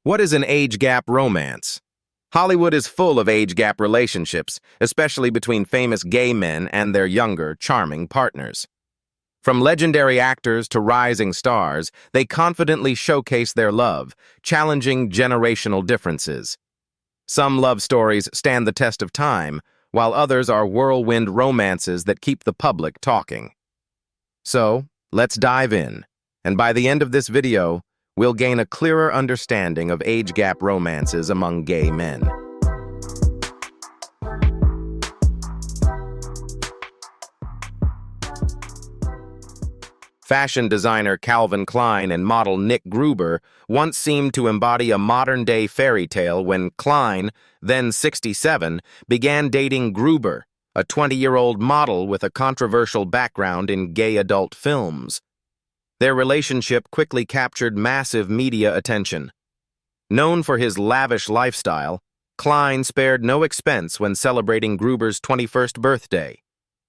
What is an age gap romance? Hollywood is full of age gap relationships, especially between famous gay men and their younger, charming partners. From legendary actors to rising stars, they confidently showcase their love, challenging generational differences. Some love stories stand the test of time, while others are whirlwind romances that keep the public talking. So, let's dive in, and by the end of this video, we'll gain a clearer understanding of age gap romances among gay men. Fashion designer Calvin Klein and model Nick Gruber once seemed to embody a modern-day fairy tale when Klein, then 67, began dating Gruber, a 20-year-old model with a controversial background in gay adult films. Their relationship quickly captured massive media attention. Known for his lavish lifestyle, Klein spared no expense when celebrating Gruber's 21st birthday.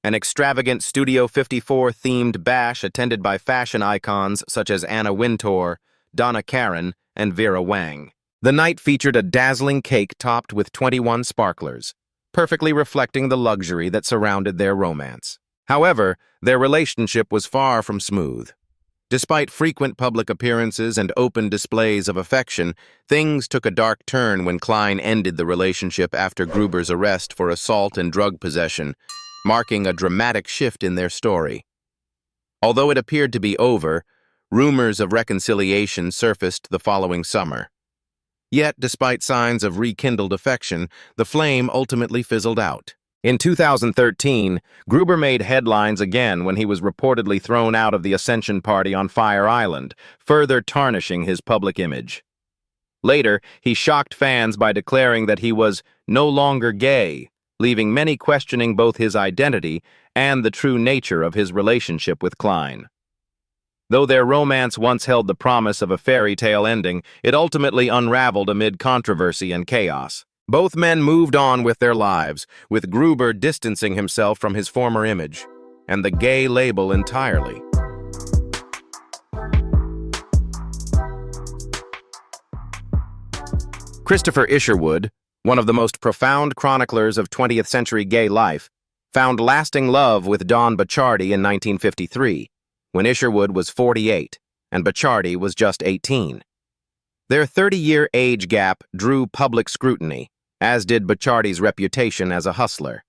An extravagant Studio 54-themed bash attended by fashion icons such as Anna Wintour, Donna Karan, and Vera Wang. The night featured a dazzling cake topped with 21 sparklers, perfectly reflecting the luxury that surrounded their romance. However, their relationship was far from smooth. Despite frequent public appearances and open displays of affection, things took a dark turn when Klein ended the relationship after Gruber's arrest for assault and drug possession, marking a dramatic shift in their story. Although it appeared to be over, rumors of reconciliation surfaced the following summer. Yet, despite signs of rekindled affection, the flame ultimately fizzled out. In 2013, Gruber made headlines again when he was reportedly thrown out of the Ascension Party on Fire Island, further tarnishing his public image. Later, he shocked fans by declaring that he was no longer gay, leaving many questioning both his identity and the true nature of his relationship with Klein. Though their romance once held the promise of a fairy tale ending, it ultimately unraveled amid controversy and chaos. Both men moved on with their lives, with Gruber distancing himself from his former image, and the gay label entirely. Christopher Isherwood, one of the most profound chroniclers of 20th century gay life, found lasting love with Bachardy in 1953, when Isherwood was 48 and Bachardy was just 18. Their 30-year age gap drew public scrutiny, as did Bachardy's reputation as a hustler.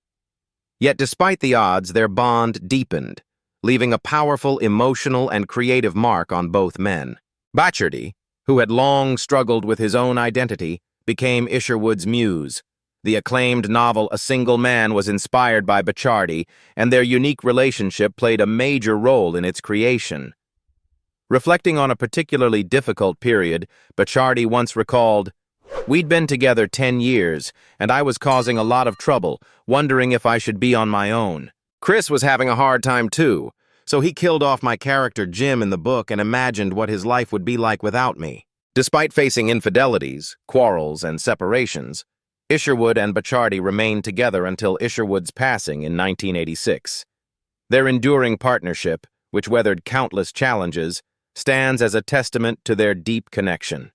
Yet despite the odds, their bond deepened, leaving a powerful emotional and creative mark on both men. Bachardy, who had long struggled with his own identity, became Isherwood's muse. The acclaimed novel A Single Man was inspired by Bachardy, and their unique relationship played a major role in its creation. Reflecting on a particularly difficult period, Bachardy once recalled, "We'd been together 10 years, and I was causing a lot of trouble, wondering if I should be on my own. Chris was having a hard time too, so he killed off my character Jim in the book and imagined what his life would be like without me." Despite facing infidelities, quarrels, and separations, Isherwood and Bachardy remained together until Isherwood's passing in 1986. Their enduring partnership, which weathered countless challenges, stands as a testament to their deep connection.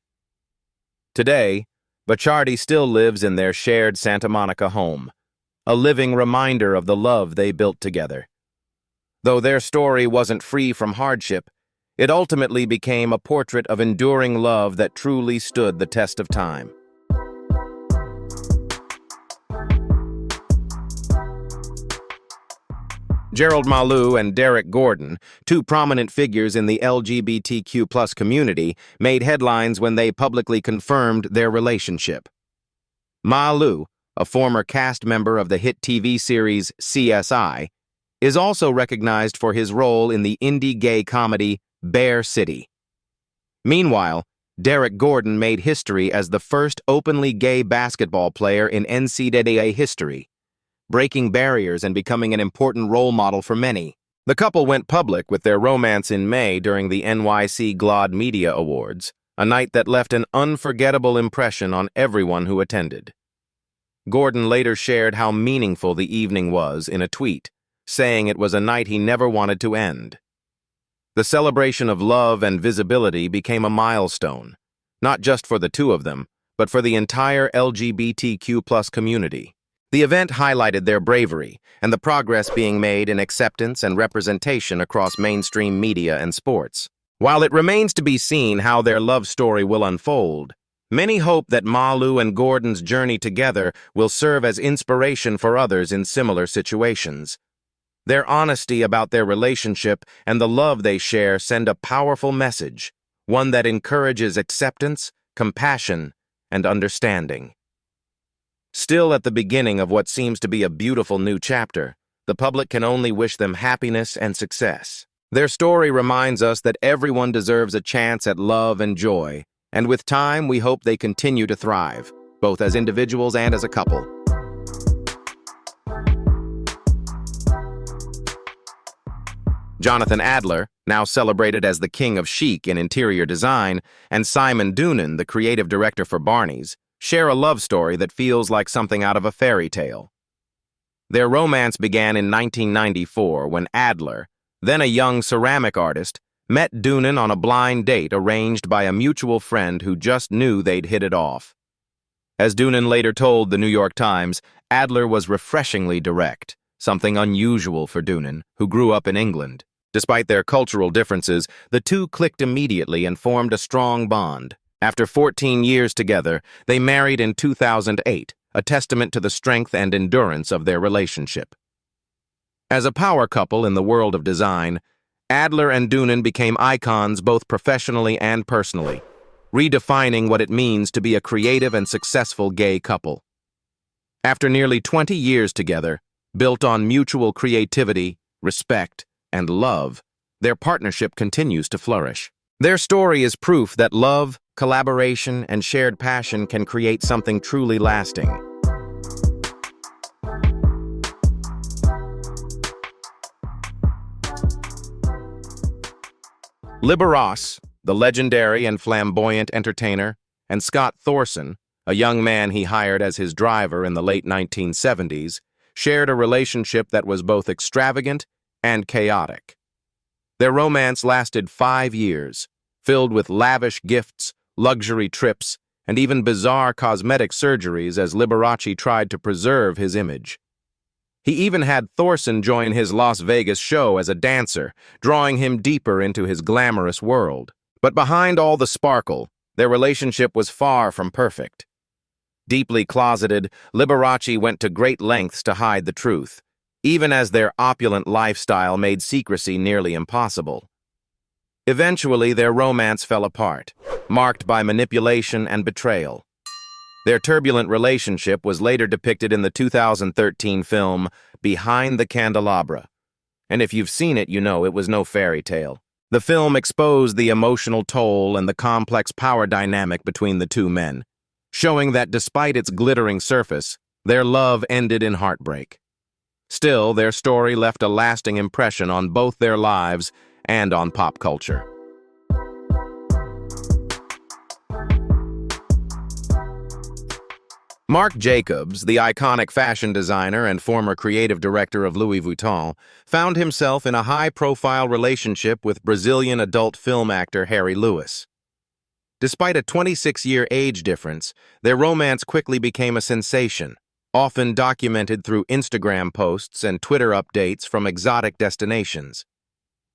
Today, Bachardy still lives in their shared Santa Monica home, a living reminder of the love they built together. Though their story wasn't free from hardship, it ultimately became a portrait of enduring love that truly stood the test of time. Gerald and Derek Gordon, two prominent figures in the LGBTQ+ community, made headlines when they publicly confirmed their relationship. Malou, a former cast member of the hit TV series CSI, is also recognized for his role in the indie gay comedy Bear City. Meanwhile, Derek Gordon made history as the first openly gay basketball player in NCAA history, breaking barriers and becoming an important role model for many. The couple went public with their romance in May during the NYC GLAAD Media Awards, a night that left an unforgettable impression on everyone who attended. Gordon later shared how meaningful the evening was in a tweet, saying it was a night he never wanted to end. The celebration of love and visibility became a milestone, not just for the two of them, but for the entire LGBTQ community. The event highlighted their bravery and the progress being made in acceptance and representation across mainstream media and sports. While it remains to be seen how their love story will unfold, many hope that Malu and Gordon's journey together will serve as inspiration for others in similar situations. Their honesty about their relationship and the love they share send a powerful message, one that encourages acceptance, compassion, and understanding. Still at the beginning of what seems to be a beautiful new chapter, the public can only wish them happiness and success. Their story reminds us that everyone deserves a chance at love and joy, and with time we hope they continue to thrive, both as individuals and as a couple. Jonathan Adler, now celebrated as the king of chic in interior design, and Simon Doonan, the creative director for Barney's, share a love story that feels like something out of a fairy tale. Their romance began in 1994 when Adler, then a young ceramic artist, met Doonan on a blind date arranged by a mutual friend who just knew they'd hit it off. As Doonan later told the New York Times, Adler was refreshingly direct, something unusual for Doonan, who grew up in England. Despite their cultural differences, the two clicked immediately and formed a strong bond. After 14 years together, they married in 2008, a testament to the strength and endurance of their relationship. As a power couple in the world of design, Adler and Doonan became icons both professionally and personally, redefining what it means to be a creative and successful gay couple. After nearly 20 years together, built on mutual creativity, respect, and love, their partnership continues to flourish. Their story is proof that love, collaboration, and shared passion can create something truly lasting. Liberace, the legendary and flamboyant entertainer, and Scott Thorson, a young man he hired as his driver in the late 1970s, shared a relationship that was both extravagant and chaotic. Their romance lasted 5 years, filled with lavish gifts, luxury trips, and even bizarre cosmetic surgeries as Liberace tried to preserve his image. He even had Thorson join his Las Vegas show as a dancer, drawing him deeper into his glamorous world. But behind all the sparkle, their relationship was far from perfect. Deeply closeted, Liberace went to great lengths to hide the truth, even as their opulent lifestyle made secrecy nearly impossible. Eventually, their romance fell apart, marked by manipulation and betrayal. Their turbulent relationship was later depicted in the 2013 film Behind the Candelabra. And if you've seen it, you know it was no fairy tale. The film exposed the emotional toll and the complex power dynamic between the two men, showing that despite its glittering surface, their love ended in heartbreak. Still, their story left a lasting impression on both their lives and on pop culture. Marc Jacobs, the iconic fashion designer and former creative director of Louis Vuitton, found himself in a high-profile relationship with Brazilian adult film actor Harry Lewis. Despite a 26-year age difference, their romance quickly became a sensation, often documented through Instagram posts and Twitter updates from exotic destinations.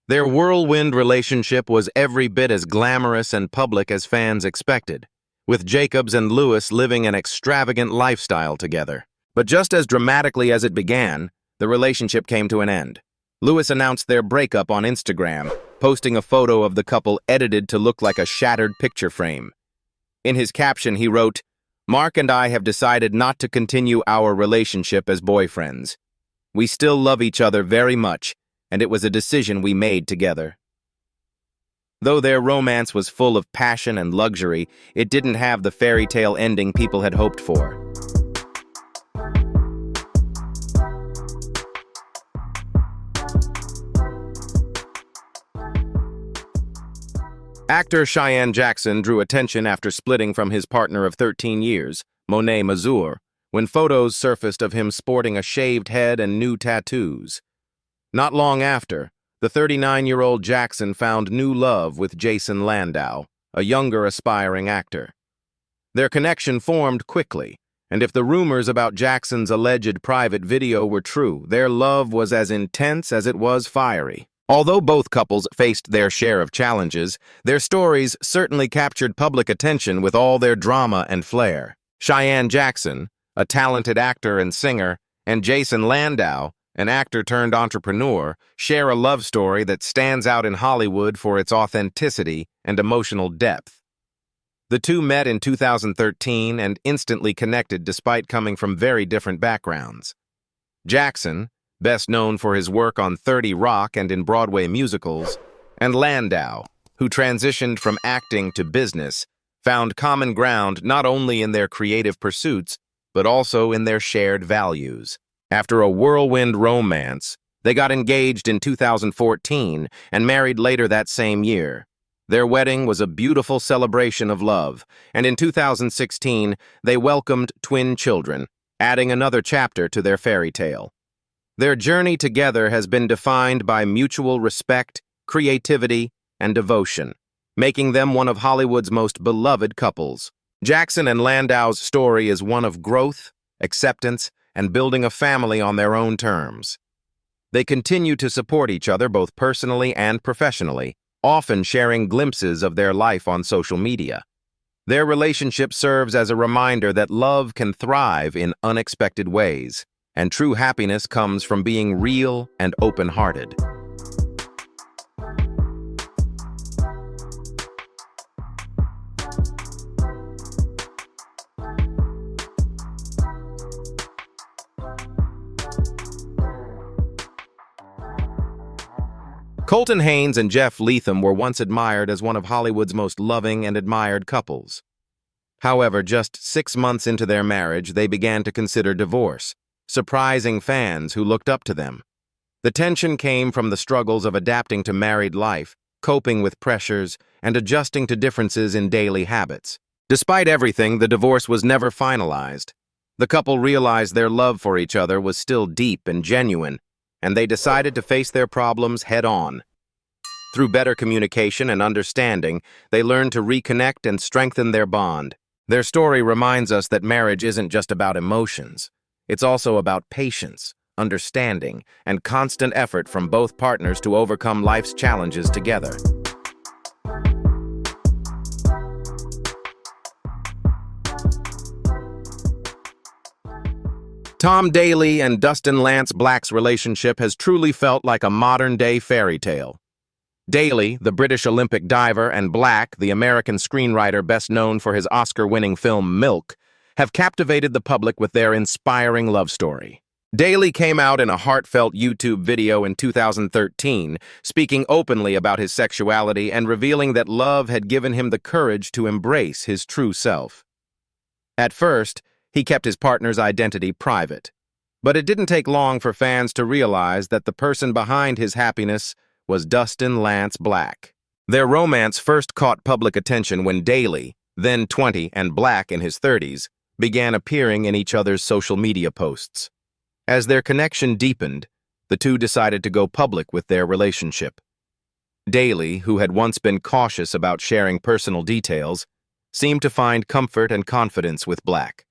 Their whirlwind relationship was every bit as glamorous and public as fans expected, with Jacobs and Lewis living an extravagant lifestyle together. But just as dramatically as it began, the relationship came to an end. Lewis announced their breakup on Instagram, posting a photo of the couple edited to look like a shattered picture frame. In his caption, he wrote, "Marc and I have decided not to continue our relationship as boyfriends. We still love each other very much, and it was a decision we made together." Though their romance was full of passion and luxury, it didn't have the fairy tale ending people had hoped for. Actor Cheyenne Jackson drew attention after splitting from his partner of 13 years, Monet Mazur, when photos surfaced of him sporting a shaved head and new tattoos. Not long after, the 39-year-old Jackson found new love with Jason Landau, a younger aspiring actor. Their connection formed quickly, and if the rumors about Jackson's alleged private video were true, their love was as intense as it was fiery. Although both couples faced their share of challenges, their stories certainly captured public attention with all their drama and flair. Cheyenne Jackson, a talented actor and singer, and Jason Landau, an actor-turned-entrepreneur, share a love story that stands out in Hollywood for its authenticity and emotional depth. The two met in 2013 and instantly connected despite coming from very different backgrounds. Jackson, best known for his work on 30 Rock and in Broadway musicals, and Landau, who transitioned from acting to business, found common ground not only in their creative pursuits, but also in their shared values. After a whirlwind romance, they got engaged in 2014 and married later that same year. Their wedding was a beautiful celebration of love, and in 2016, they welcomed twin children, adding another chapter to their fairy tale. Their journey together has been defined by mutual respect, creativity, and devotion, making them one of Hollywood's most beloved couples. Jackson and Landau's story is one of growth, acceptance, and building a family on their own terms. They continue to support each other both personally and professionally, often sharing glimpses of their life on social media. Their relationship serves as a reminder that love can thrive in unexpected ways, and true happiness comes from being real and open-hearted. Colton Haynes and Jeff Leatham were once admired as one of Hollywood's most loving and admired couples. However, just 6 months into their marriage, they began to consider divorce, surprising fans who looked up to them. The tension came from the struggles of adapting to married life, coping with pressures, and adjusting to differences in daily habits. Despite everything, the divorce was never finalized. The couple realized their love for each other was still deep and genuine, and they decided to face their problems head-on. Through better communication and understanding, they learned to reconnect and strengthen their bond. Their story reminds us that marriage isn't just about emotions. It's also about patience, understanding, and constant effort from both partners to overcome life's challenges together. Tom Daley and Dustin Lance Black's relationship has truly felt like a modern-day fairy tale. Daley, the British Olympic diver, and Black, the American screenwriter best known for his Oscar-winning film Milk, have captivated the public with their inspiring love story. Daley came out in a heartfelt YouTube video in 2013, speaking openly about his sexuality and revealing that love had given him the courage to embrace his true self. At first, he kept his partner's identity private, but it didn't take long for fans to realize that the person behind his happiness was Dustin Lance Black. Their romance first caught public attention when Daley, then 20 and Black in his 30s, began appearing in each other's social media posts. As their connection deepened, the two decided to go public with their relationship. Daley, who had once been cautious about sharing personal details, seemed to find comfort and confidence with Black,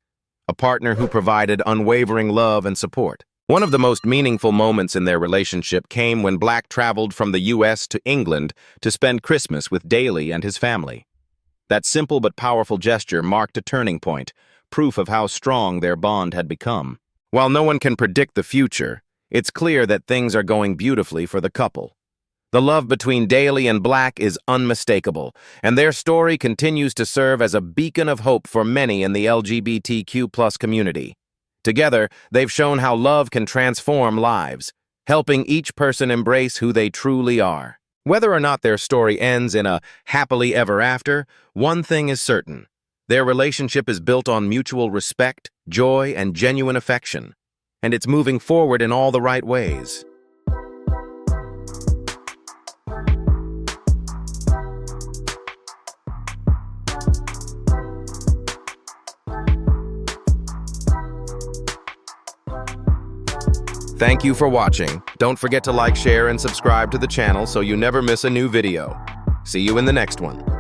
a partner who provided unwavering love and support. One of the most meaningful moments in their relationship came when Black traveled from the U.S. to England to spend Christmas with Daley and his family. That simple but powerful gesture marked a turning point, proof of how strong their bond had become. While no one can predict the future, it's clear that things are going beautifully for the couple. The love between Daley and Black is unmistakable, and their story continues to serve as a beacon of hope for many in the LGBTQ+ community. Together, they've shown how love can transform lives, helping each person embrace who they truly are. Whether or not their story ends in a happily ever after, one thing is certain: their relationship is built on mutual respect, joy, and genuine affection, and it's moving forward in all the right ways. Thank you for watching. Don't forget to like, share, and subscribe to the channel so you never miss a new video. See you in the next one.